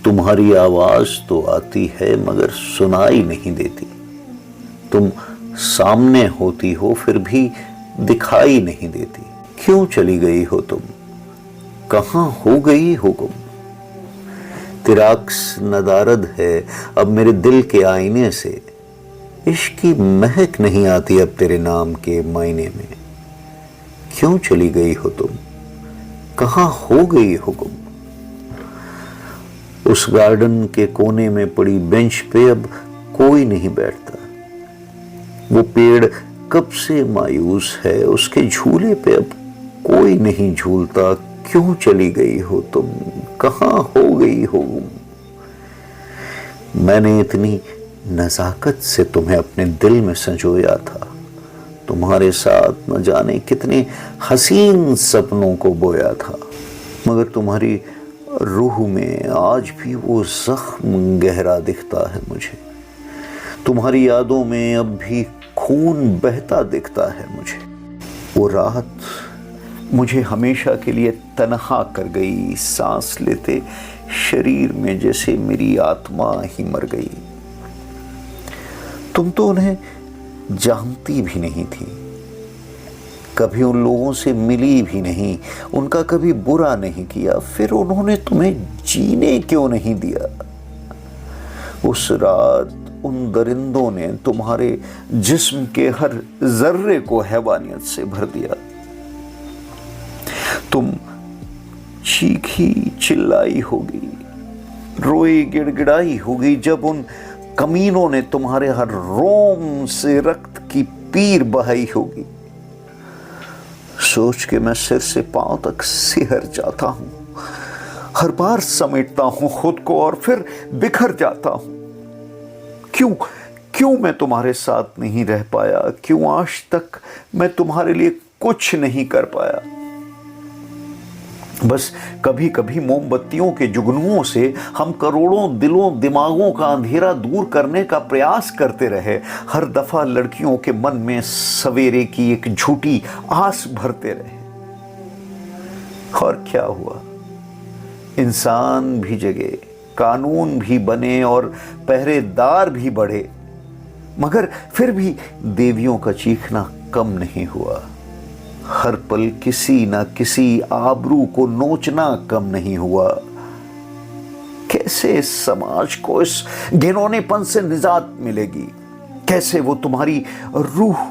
तुम्हारी आवाज तो आती है मगर सुनाई नहीं देती। तुम सामने होती हो फिर भी दिखाई नहीं देती। क्यों चली गई हो तुम, कहां हो गई हो गुम। तेरा अक्स नदारद है अब मेरे दिल के आईने से। इश्क की महक नहीं आती अब तेरे नाम के मायने में। क्यों चली गई हो तुम, कहां हो गई हो गुम। उस गार्डन के कोने में पड़ी बेंच पे अब कोई नहीं बैठता। वो पेड़ कब से मायूस है, उसके झूले पे अब कोई नहीं झूलता। क्यों चली गई हो तुम, कहां हो गई हो गुम। मैंने इतनी नजाकत से तुम्हें अपने दिल में संजोया था। तुम्हारे साथ न जाने कितने हसीन सपनों को बोया था, मगर तुम्हारी रूह में आज भी वो जख्म गहरा दिखता है मुझे। तुम्हारी यादों में अब भी खून बहता दिखता है मुझे। वो रात मुझे हमेशा के लिए तन्हा कर गई। सांस लेते शरीर में जैसे मेरी आत्मा ही मर गई। तुम तो उन्हें जानती भी नहीं थी, कभी उन लोगों से मिली भी नहीं, उनका कभी बुरा नहीं किया। फिर उन्होंने तुम्हें जीने क्यों नहीं दिया। उस रात उन दरिंदों ने तुम्हारे जिस्म के हर जर्रे को हैवानियत से भर दिया। तुम चीखी चिल्लाई होगी, रोई गिड़गिड़ाई होगी जब उन कमीनों ने तुम्हारे हर रोम से रक्त की पीर बहाई होगी। सोच के मैं सिर से पांव तक सिहर जाता हूं। हर बार समेटता हूं खुद को और फिर बिखर जाता हूं। क्यों मैं तुम्हारे साथ नहीं रह पाया, क्यों आज तक मैं तुम्हारे लिए कुछ नहीं कर पाया। बस कभी कभी मोमबत्तियों के जुगनुओं से हम करोड़ों दिलों दिमागों का अंधेरा दूर करने का प्रयास करते रहे। हर दफा लड़कियों के मन में सवेरे की एक झूठी आस भरते रहे। और क्या हुआ, इंसान भी जगे, कानून भी बने और पहरेदार भी बढ़े, मगर फिर भी देवियों का चीखना कम नहीं हुआ। हर पल किसी ना किसी आबरू को नोचना कम नहीं हुआ। कैसे इस समाज को इस घिनौनेपन से निजात मिलेगी, कैसे वो तुम्हारी रूह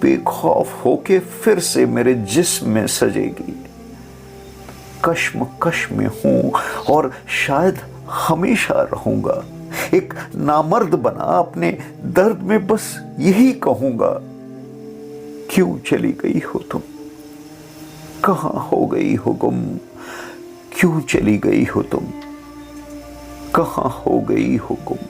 बेखौफ होके फिर से मेरे जिस्म में सजेगी। कश्मकश में हूं और शायद हमेशा रहूंगा। एक नामर्द बना अपने दर्द में बस यही कहूंगा, क्यों चली गई हो तुम, कहां हो गई हो गुम। क्यों चली गई हो तुम, कहां हो गई हो गुम।